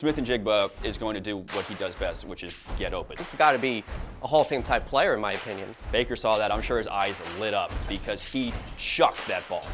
Smith and Njigba is going to do what he does best, which is get open. This has got to be a Hall of Fame type player, in my opinion. Baker saw that. I'm sure his eyes lit up because he chucked that ball.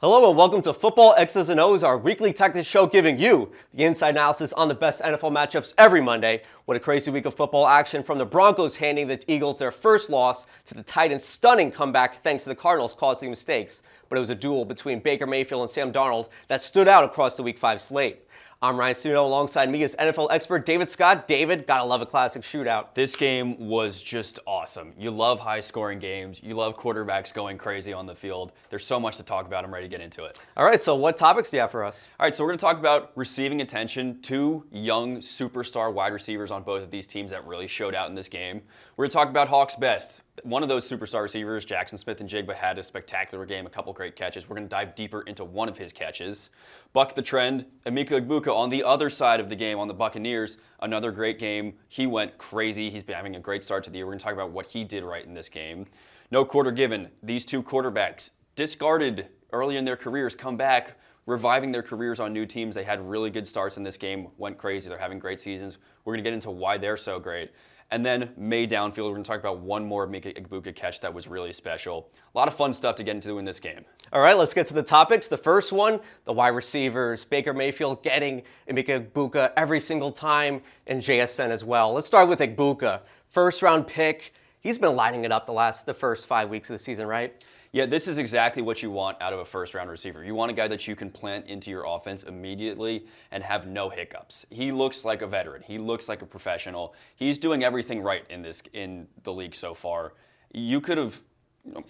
Hello and welcome to Football X's and O's, our weekly tactics show giving you the inside analysis on the best NFL matchups every Monday. What a crazy week of football action, from the Broncos handing the Eagles their first loss to the Titans' stunning comeback thanks to the Cardinals causing mistakes. But it was a duel between Baker Mayfield and Sam Darnold that stood out across the Week 5 slate. I'm Ryan Stuno. Alongside me is NFL expert David Scott. David, gotta love a classic shootout. This game was just awesome. You love high-scoring games. You love quarterbacks going crazy on the field. There's so much to talk about. I'm ready to get into it. All right, so what topics do you have for us? All right, so we're going to talk about receiving attention. Two young superstar wide receivers on both of these teams that really showed out in this game. We're going to talk about Hawks' best. One of those superstar receivers, Jaxon-Smith and Njigba, had a spectacular game, a couple great catches. We're going to dive deeper into one of his catches. Buck the trend, Egbuka on the other side of the game on the Buccaneers, another great game. He went crazy. He's been having a great start to the year. We're going to talk about what he did right in this game. No quarter given. These two quarterbacks, discarded early in their careers, come back, reviving their careers on new teams. They had really good starts in this game, went crazy. They're having great seasons. We're going to get into why they're so great. And then May downfield, we're going to talk about one more Egbuka catch that was really special. A lot of fun stuff to get into in this game. All right, let's get to the topics. The first one, the wide receivers. Baker Mayfield getting Egbuka every single time, and JSN as well. Let's start with Egbuka. First round pick. He's been lighting it up the first 5 weeks of the season, right? Yeah, this is exactly what you want out of a first-round receiver. You want a guy that you can plant into your offense immediately and have no hiccups. He looks like a veteran. He looks like a professional. He's doing everything right in the league so far. You could have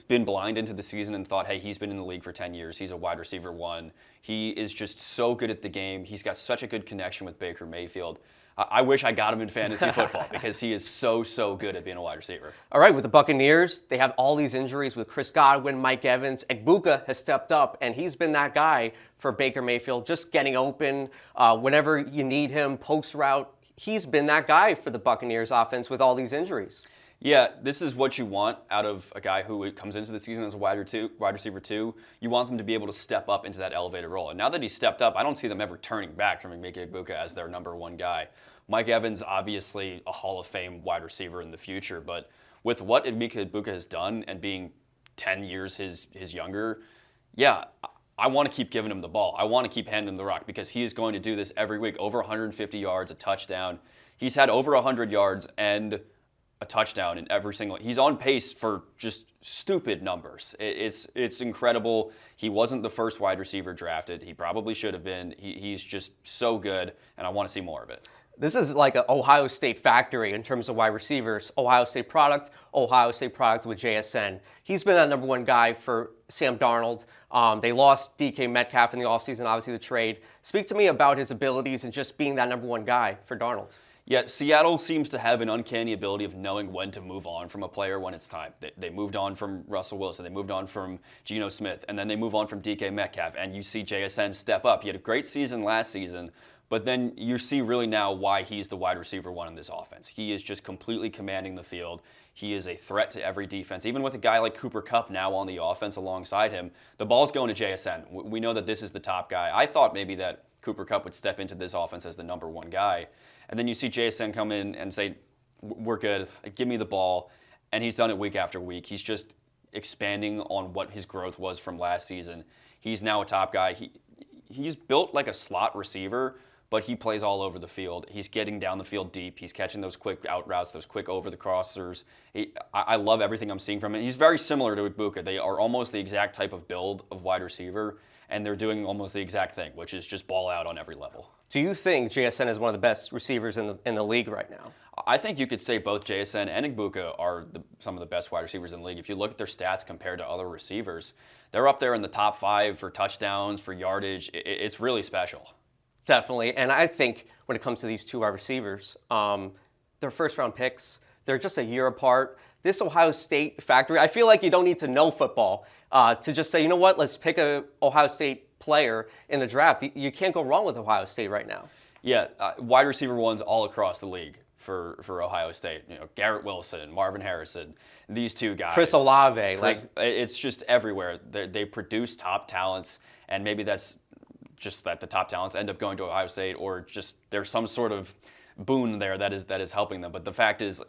been blind into the season and thought, hey, he's been in the league for 10 years. He's a wide receiver one. He is just so good at the game. He's got such a good connection with Baker Mayfield. I wish I got him in fantasy football because he is so good at being a wide receiver. All right, with the Buccaneers, they have all these injuries with Chris Godwin, Mike Evans. Egbuka has stepped up, and he's been that guy for Baker Mayfield, just getting open whenever you need him, post route. He's been that guy for the Buccaneers offense with all these injuries. Yeah, this is what you want out of a guy who comes into the season as a wide receiver two. You want them to be able to step up into that elevated role. And now that he's stepped up, I don't see them ever turning back from Egbuka as their number one guy. Mike Evans, obviously a Hall of Fame wide receiver in the future, but with what Egbuka has done and being 10 years his younger, yeah, I want to keep giving him the ball. I want to keep handing him the rock because he is going to do this every week. Over 150 yards, a touchdown. He's had over 100 yards and a touchdown in every single. He's on pace for just stupid numbers. It's incredible. He wasn't the first wide receiver drafted. He probably should have been. He's just so good, and I want to see more of it. This is like an Ohio State factory in terms of wide receivers. Ohio State product with JSN. He's been that number one guy for Sam Darnold. They lost DK Metcalf in the offseason, obviously the trade. Speak to me about his abilities and just being that number one guy for Darnold. Yeah, Seattle seems to have an uncanny ability of knowing when to move on from a player when it's time. They moved on from Russell Wilson. They moved on from Jaxon-Smith. And then they move on from DK Metcalf. And you see JSN step up. He had a great season last season. But then you see really now why he's the wide receiver one in this offense. He is just completely commanding the field. He is a threat to every defense. Even with a guy like Cooper Kupp now on the offense alongside him, the ball's going to JSN. We know that this is the top guy. I thought maybe that Cooper Kupp would step into this offense as the number one guy. And then you see JSN come in and say, we're good, give me the ball. And he's done it week after week. He's just expanding on what his growth was from last season. He's now a top guy. He's built like a slot receiver, but he plays all over the field. He's getting down the field deep. He's catching those quick out routes, those quick over the crossers. I love everything I'm seeing from him. He's very similar to Egbuka. They are almost the exact type of build of wide receiver, and they're doing almost the exact thing, which is just ball out on every level. Do you think JSN is one of the best receivers in the league right now? I think you could say both JSN and Egbuka are some of the best wide receivers in the league. If you look at their stats compared to other receivers, they're up there in the top 5 for touchdowns, for yardage. It's really special. Definitely, and I think when it comes to these two wide receivers, they're first-round picks. They're just a year apart. This Ohio State factory, I feel like you don't need to know football to just say, you know what, let's pick a Ohio State player in the draft. You can't go wrong with Ohio State right now. Yeah, wide receiver ones all across the league. for Ohio State. Garrett Wilson, Marvin Harrison, these two guys. Chris Olave. It's just everywhere. They produce top talents, and maybe that's just that the top talents end up going to Ohio State, or just there's some sort of boon there that is helping them. But the fact is,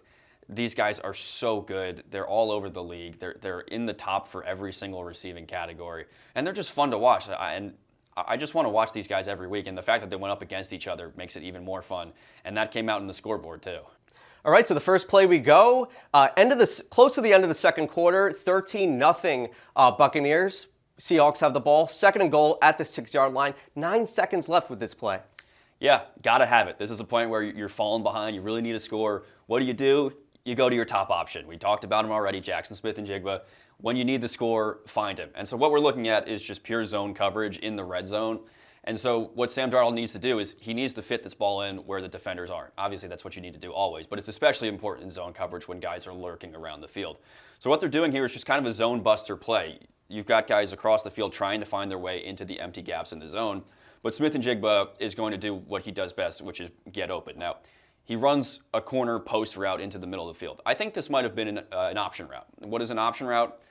these guys are so good. They're all over the league. They're in the top for every single receiving category, and they're just fun to watch. And I just want to watch these guys every week, and the fact that they went up against each other makes it even more fun. And that came out in the scoreboard too. All right, so the first play we go, close to the end of the second quarter, 13-0 Buccaneers. Seahawks have the ball, 2nd and goal at the 6-yard line. 9 seconds left with this play. Yeah, gotta have it. This is a point where you're falling behind. You really need a score. What do? You go to your top option. We talked about him already, Jaxon-Smith and Njigba. When you need the score, find him. And so what we're looking at is just pure zone coverage in the red zone. And so what Sam Darnold needs to do is he needs to fit this ball in where the defenders aren't. Obviously, that's what you need to do always, but it's especially important in zone coverage when guys are lurking around the field. So what they're doing here is just kind of a zone buster play. You've got guys across the field trying to find their way into the empty gaps in the zone, but Smith-Njigba is going to do what he does best, which is get open. Now, he runs a corner post route into the middle of the field. I think this might have been an option route. What is an option route?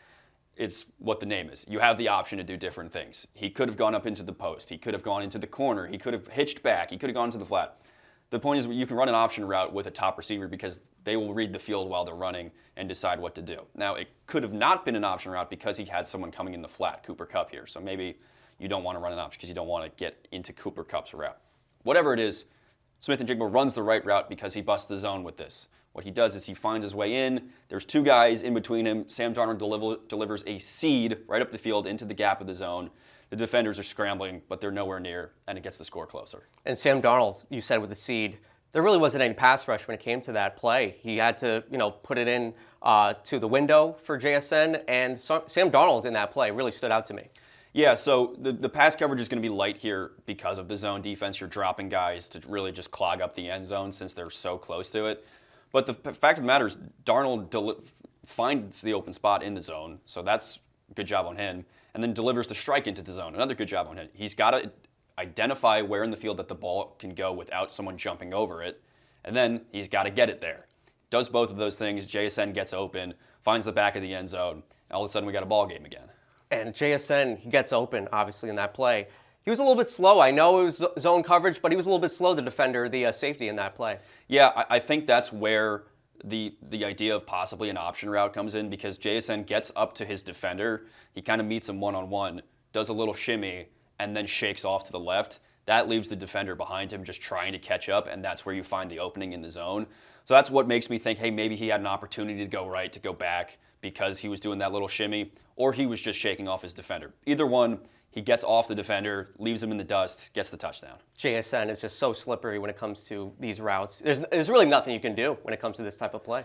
It's what the name is. You have the option to do different things. He could have gone up into the post. He could have gone into the corner. He could have hitched back. He could have gone to the flat. The point is you can run an option route with a top receiver because they will read the field while they're running and decide what to do. Now, it could have not been an option route because he had someone coming in the flat, Cooper Kupp here. So maybe you don't want to run an option because you don't want to get into Cooper Kupp's route. Whatever it is, Smith-Njigba runs the right route because he busts the zone with this. What he does is he finds his way in. There's two guys in between him. Sam Darnold delivers a seed right up the field into the gap of the zone. The defenders are scrambling, but they're nowhere near, and it gets the score closer. And Sam Darnold, you said with the seed, there really wasn't any pass rush when it came to that play. He had to, put it in to the window for JSN, and Sam Darnold in that play really stood out to me. Yeah, so the pass coverage is going to be light here because of the zone defense. You're dropping guys to really just clog up the end zone since they're so close to it. But the fact of the matter is Darnold finds the open spot in the zone, so that's a good job on him, and then delivers the strike into the zone. Another good job on him. He's got to identify where in the field that the ball can go without someone jumping over it, and then he's got to get it there. Does both of those things. JSN gets open, finds the back of the end zone, and all of a sudden we got a ball game again. And JSN, he gets open, obviously, in that play. He was a little bit slow. I know it was zone coverage, but he was a little bit slow, the defender, the safety in that play. Yeah, I think that's where the idea of possibly an option route comes in, because JSN gets up to his defender. He kind of meets him one-on-one, does a little shimmy, and then shakes off to the left. That leaves the defender behind him just trying to catch up, and that's where you find the opening in the zone. So that's what makes me think, hey, maybe he had an opportunity to go right, to go back, because he was doing that little shimmy, or he was just shaking off his defender. Either one, he gets off the defender, leaves him in the dust, gets the touchdown. JSN is just so slippery when it comes to these routes. There's really nothing you can do when it comes to this type of play.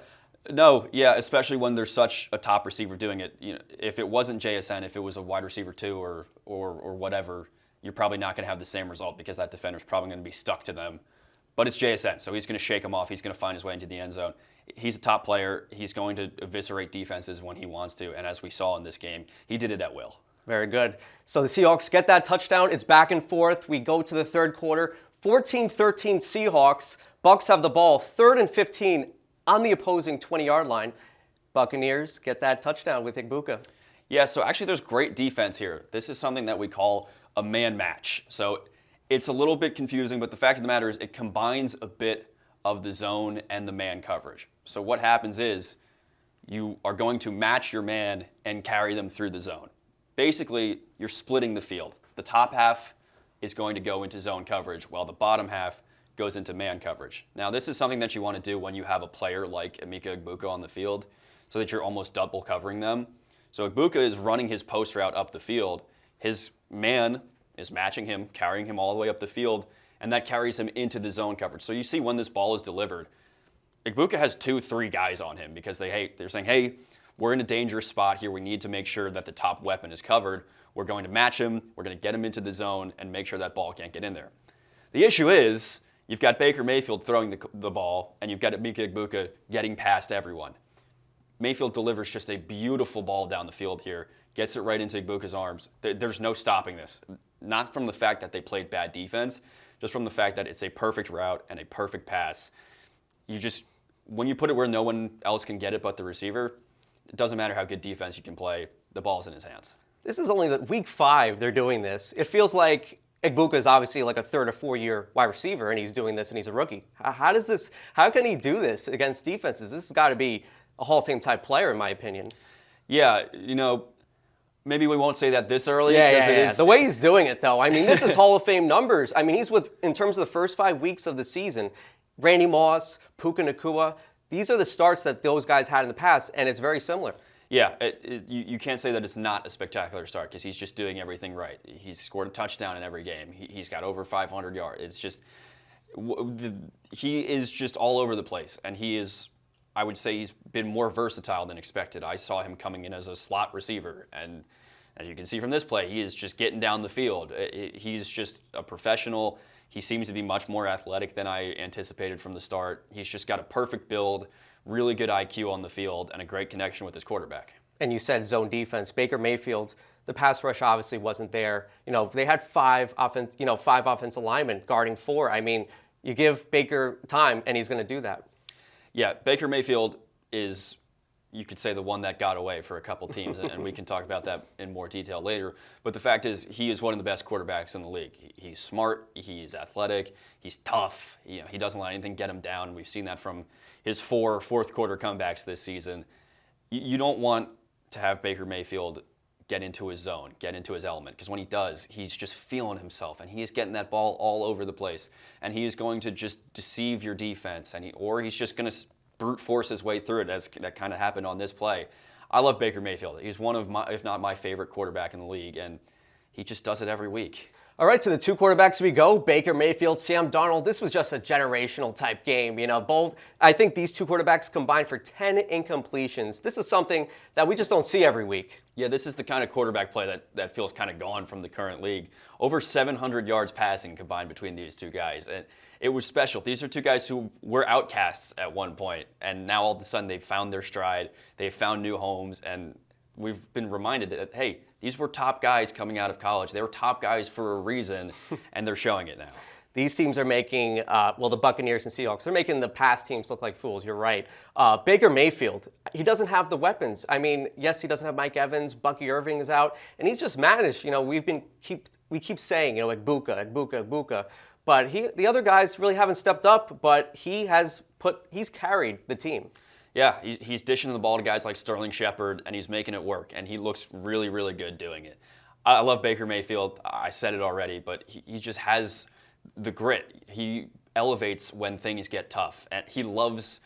No, yeah, especially when there's such a top receiver doing it. If it wasn't JSN, if it was a wide receiver too or whatever, you're probably not going to have the same result because that defender's probably going to be stuck to them. But it's JSN, so he's going to shake him off. He's going to find his way into the end zone. He's a top player. He's going to eviscerate defenses when he wants to, and as we saw in this game, he did it at will. Very good. So the Seahawks get that touchdown. It's back and forth. We go to the third quarter. 14-13 Seahawks. Bucs have the ball. 3rd and 15 on the opposing 20-yard line. Buccaneers get that touchdown with Egbuka. Yeah, so actually there's great defense here. This is something that we call a man match. So it's a little bit confusing, but the fact of the matter is it combines a bit of the zone and the man coverage. So what happens is you are going to match your man and carry them through the zone. Basically, you're splitting the field. The top half is going to go into zone coverage, while the bottom half goes into man coverage. Now, this is something that you want to do when you have a player like Egbuka on the field, so that you're almost double covering them. So Egbuka is running his post route up the field. His man is matching him, carrying him all the way up the field, and that carries him into the zone coverage. So you see when this ball is delivered, Egbuka has 2-3 guys on him because they're saying, hey, we're in a dangerous spot here. We need to make sure that the top weapon is covered. We're going to match him. We're going to get him into the zone and make sure that ball can't get in there. The issue is you've got Baker Mayfield throwing the ball, and you've got Egbuka getting past everyone. Mayfield delivers just a beautiful ball down the field here, gets it right into Egbuka's arms. There's no stopping this. Not from the fact that they played bad defense, just from the fact that it's a perfect route and a perfect pass. when you put it where no one else can get it but the receiver, it doesn't matter how good defense you can play, the ball's in his hands. This is only week 5 they're doing this. It feels like Egbuka is obviously like a 3rd or 4th year wide receiver, and he's doing this, and he's a rookie. How can he do this against defenses? This has got to be a Hall of Fame type player, in my opinion. Yeah, maybe we won't say that this early. Yeah. The way he's doing it, though, I mean, this is Hall of Fame numbers. I mean, in terms of the first 5 weeks of the season, Randy Moss, Puka Nacua, these are the starts that those guys had in the past, and it's very similar. Yeah, you can't say that it's not a spectacular start because he's just doing everything right. He's scored a touchdown in every game. He's got over 500 yards. It's just, he is just all over the place, and I would say he's been more versatile than expected. I saw him coming in as a slot receiver, and as you can see from this play, he is just getting down the field. He's just a professional. He seems to be much more athletic than I anticipated from the start. He's just got a perfect build, really good IQ on the field, and a great connection with his quarterback. And you said zone defense. Baker Mayfield, the pass rush obviously wasn't there. They had 5 offensive linemen guarding 4. I mean, you give Baker time, and he's going to do that. Yeah, Baker Mayfield is, you could say, the one that got away for a couple teams, and we can talk about that in more detail later. But the fact is, he is one of the best quarterbacks in the league. He's smart, he's athletic, he's tough. He doesn't let anything get him down. We've seen that from his 4 fourth-quarter comebacks this season. You don't want to have Baker Mayfield get into his zone, get into his element, because when he does, he's just feeling himself, and he is getting that ball all over the place, and he is going to just deceive your defense, or he's just going to brute force his way through it, as that kind of happened on this play. I love Baker Mayfield. He's one of my, if not my favorite quarterback in the league, and he just does it every week. All right, to the 2 quarterbacks we go, Baker Mayfield, Sam Darnold. This was just a generational type game. I think these 2 quarterbacks combined for 10 incompletions. This is something that we just don't see every week. Yeah, this is the kind of quarterback play that feels kind of gone from the current league. Over 700 yards passing combined between these 2 guys. And it was special. These are 2 guys who were outcasts at one point, and now all of a sudden they've found their stride, they've found new homes, and we've been reminded that, hey, these were top guys coming out of college. They were top guys for a reason, and they're showing it now. These teams are making, the Buccaneers and Seahawks, they're making the past teams look like fools. You're right. Baker Mayfield, he doesn't have the weapons. I mean, yes, he doesn't have Mike Evans. Bucky Irving is out, and he's just managed. We keep saying, Egbuka. But the other guys really haven't stepped up, but he's carried the team. Yeah, he's dishing the ball to guys like Sterling Shepard, and he's making it work, and he looks really, really good doing it. I love Baker Mayfield. I said it already, but he just has the grit. He elevates when things get tough, and he loves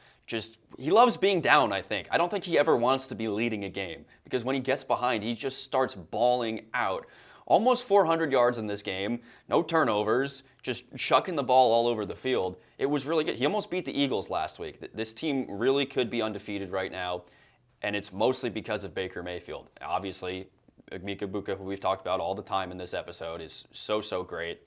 being down, I think. I don't think he ever wants to be leading a game, because when he gets behind, he just starts bawling out. Almost 400 yards in this game, no turnovers, just chucking the ball all over the field. It was really good. He almost beat the Eagles last week. This team really could be undefeated right now, and it's mostly because of Baker Mayfield. Obviously, Egbuka, who we've talked about all the time in this episode, is so great.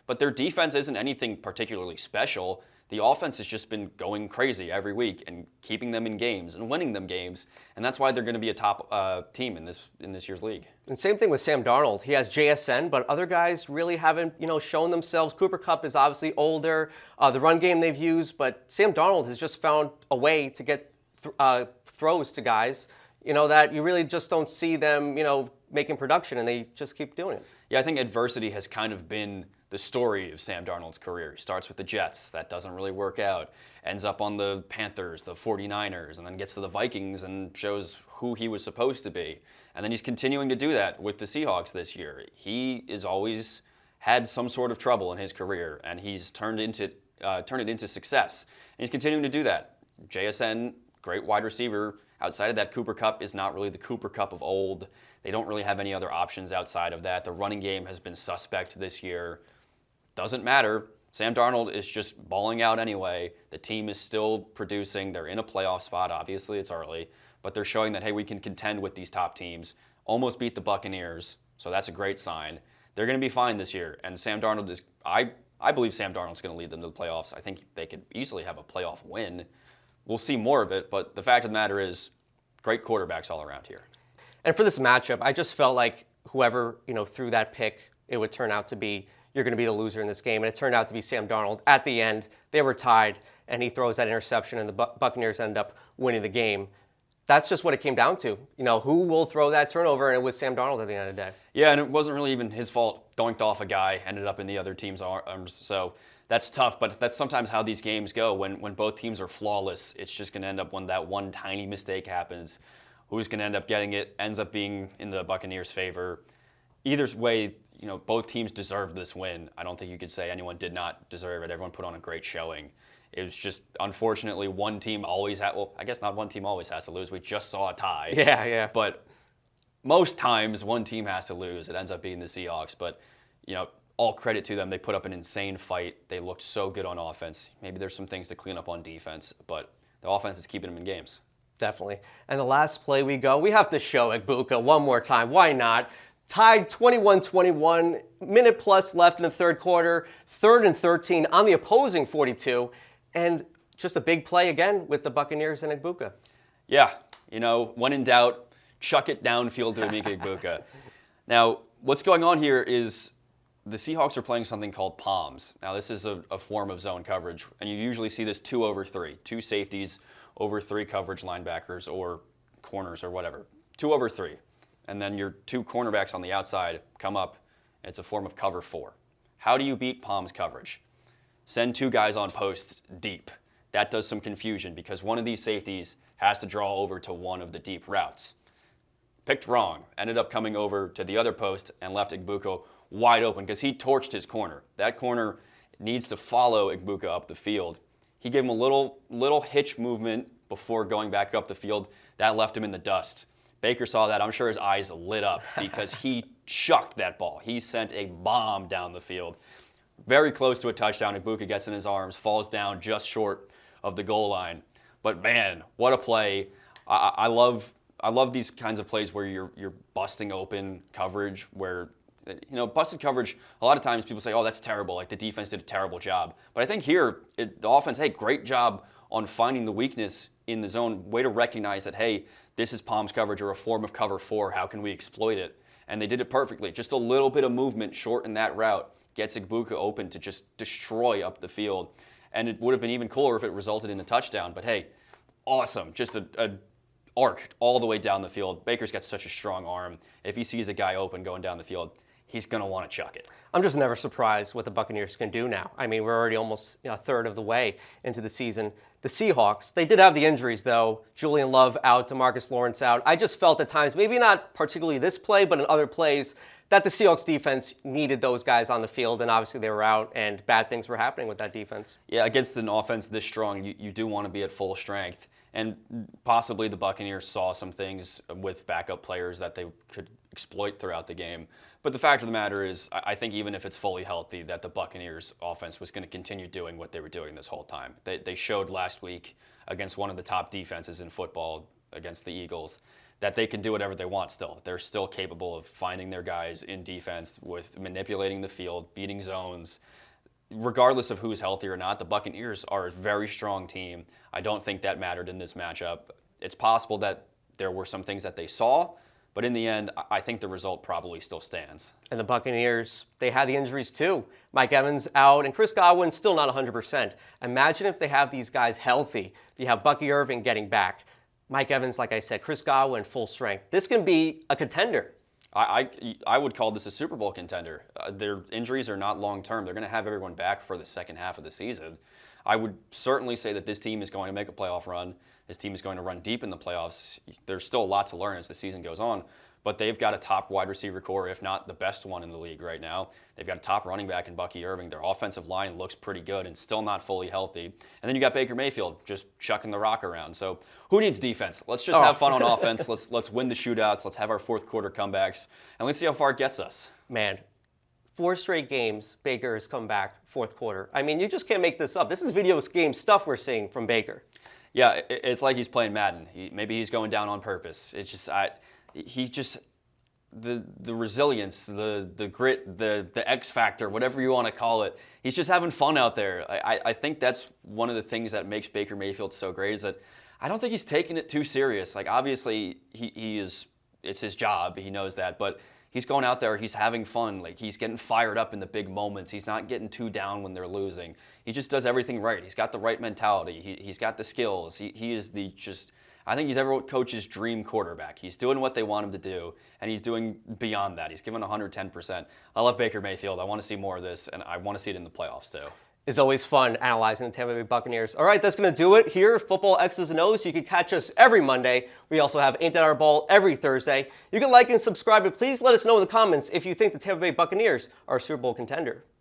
But their defense isn't anything particularly special. The offense has just been going crazy every week and keeping them in games and winning them games, and that's why they're going to be a top team in this year's league. And same thing with Sam Darnold. He has JSN, but other guys really haven't shown themselves. Cooper Kupp is obviously older. The run game they've used, but Sam Darnold has just found a way to get throws to guys that you really just don't see them making production, and they just keep doing it. Yeah, I think adversity has kind of been the story of Sam Darnold's career. He starts with the Jets. That doesn't really work out. Ends up on the Panthers, the 49ers, and then gets to the Vikings and shows who he was supposed to be. And then he's continuing to do that with the Seahawks this year. He has always had some sort of trouble in his career, and he's turned it into success. And he's continuing to do that. JSN, great wide receiver. Outside of that, Cooper Kupp is not really the Cooper Kupp of old. They don't really have any other options outside of that. The running game has been suspect this year. Doesn't matter. Sam Darnold is just balling out anyway. The team is still producing. They're in a playoff spot. Obviously, it's early. But they're showing that, hey, we can contend with these top teams. Almost beat the Buccaneers, so that's a great sign. They're going to be fine this year. And Sam Darnold is, I believe Sam Darnold's going to lead them to the playoffs. I think they could easily have a playoff win. We'll see more of it, but the fact of the matter is, great quarterbacks all around here. And for this matchup, I just felt like whoever threw that pick, it would turn out to be you're going to be the loser in this game. And it turned out to be Sam Darnold. At the end, they were tied, and he throws that interception, and the Buccaneers end up winning the game. That's just what it came down to. Who will throw that turnover? And it was Sam Darnold at the end of the day. Yeah, and it wasn't really even his fault. Doinked off a guy, ended up in the other team's arms. So that's tough, but that's sometimes how these games go. When both teams are flawless, it's just going to end up when that one tiny mistake happens. Who's going to end up getting it ends up being in the Buccaneers' favor. Either way, both teams deserved this win. I don't think you could say anyone did not deserve it. Everyone put on a great showing. It was just, unfortunately, one team always had, well, I guess not one team always has to lose. We just saw a tie. Yeah. But most times, one team has to lose. It ends up being the Seahawks. But, all credit to them. They put up an insane fight. They looked so good on offense. Maybe there's some things to clean up on defense, but the offense is keeping them in games. Definitely. And the last play we have to show Egbuka one more time. Why not? Tied 21-21, minute plus left in the third quarter, 3rd and 13 on the opposing 42, and just a big play again with the Buccaneers and Egbuka. Yeah, when in doubt, chuck it downfield to Egbuka. Now, what's going on here is the Seahawks are playing something called palms. Now, this is a form of zone coverage, and you usually see this 2 over 3, 2 safeties over 3 coverage linebackers or corners or whatever, 2 over 3. And then your 2 cornerbacks on the outside come up. It's a form of cover 4. How do you beat palms coverage? Send 2 guys on posts deep. That does some confusion because one of these safeties has to draw over to one of the deep routes. Picked wrong. Ended up coming over to the other post and left Egbuka wide open because he torched his corner. That corner needs to follow Egbuka up the field. He gave him a little hitch movement before going back up the field. That left him in the dust. Baker saw that. I'm sure his eyes lit up because he chucked that ball. He sent a bomb down the field. Very close to a touchdown. Egbuka gets in his arms, falls down just short of the goal line. But man, what a play. I love these kinds of plays where you're busting open coverage, where busted coverage, a lot of times people say, oh, that's terrible. Like the defense did a terrible job. But I think here, the offense, hey, great job on finding the weakness in the zone. Way to recognize that, hey, this is palms coverage or a form of cover 4. How can we exploit it? And they did it perfectly. Just a little bit of movement short in that route gets Egbuka open to just destroy up the field. And it would have been even cooler if it resulted in a touchdown. But hey, awesome. Just a arc all the way down the field. Baker's got such a strong arm. If he sees a guy open going down the field, he's going to want to chuck it. I'm just never surprised what the Buccaneers can do now. I mean, we're already almost a third of the way into the season. The Seahawks, they did have the injuries, though. Julian Love out, DeMarcus Lawrence out. I just felt at times, maybe not particularly this play, but in other plays, that the Seahawks defense needed those guys on the field, and obviously they were out, and bad things were happening with that defense. Yeah, against an offense this strong, you do want to be at full strength. And possibly the Buccaneers saw some things with backup players that they could exploit throughout the game. But the fact of the matter is, I think even if it's fully healthy, that the Buccaneers offense was going to continue doing what they were doing this whole time. They showed last week against one of the top defenses in football, against the Eagles, that they can do whatever they want still. They're still capable of finding their guys in defense, with manipulating the field, beating zones. Regardless of who's healthy or not, the Buccaneers are a very strong team. I don't think that mattered in this matchup. It's possible that there were some things that they saw, but in the end, I think the result probably still stands. And the Buccaneers, they had the injuries too. Mike Evans out, and Chris Godwin still not 100%. Imagine if they have these guys healthy. You have Bucky Irving getting back. Mike Evans, like I said, Chris Godwin, full strength. This can be a contender. I would call this a Super Bowl contender. Their injuries are not long-term. They're going to have everyone back for the second half of the season. I would certainly say that this team is going to make a playoff run. This team is going to run deep in the playoffs. There's still a lot to learn as the season goes on, but they've got a top wide receiver core, if not the best one in the league right now. They've got a top running back in Bucky Irving. Their offensive line looks pretty good and still not fully healthy. And then you got Baker Mayfield just chucking the rock around. So who needs defense? Let's just have fun on offense. Let's win the shootouts. Let's have our fourth quarter comebacks, and let's see how far it gets us. Man, 4 straight games, Baker has come back fourth quarter. I mean, you just can't make this up. This is video game stuff we're seeing from Baker. Yeah, it's like he's playing Madden. Maybe he's going down on purpose. It's just the resilience, the grit, the X factor, whatever you want to call it. He's just having fun out there. I think that's one of the things that makes Baker Mayfield so great, is that I don't think he's taking it too serious. Like, obviously he is, it's his job. He knows that, but he's going out there, he's having fun, like he's getting fired up in the big moments. He's not getting too down when they're losing. He just does everything right. He's got the right mentality. He's got the skills. He is I think he's every coach's dream quarterback. He's doing what they want him to do, and he's doing beyond that. He's giving 110%. I love Baker Mayfield. I want to see more of this, and I want to see it in the playoffs too. It's always fun analyzing the Tampa Bay Buccaneers. All right, that's going to do it here. Football X's and O's. You can catch us every Monday. We also have Ain't That Our Ball every Thursday. You can like and subscribe, but please let us know in the comments if you think the Tampa Bay Buccaneers are a Super Bowl contender.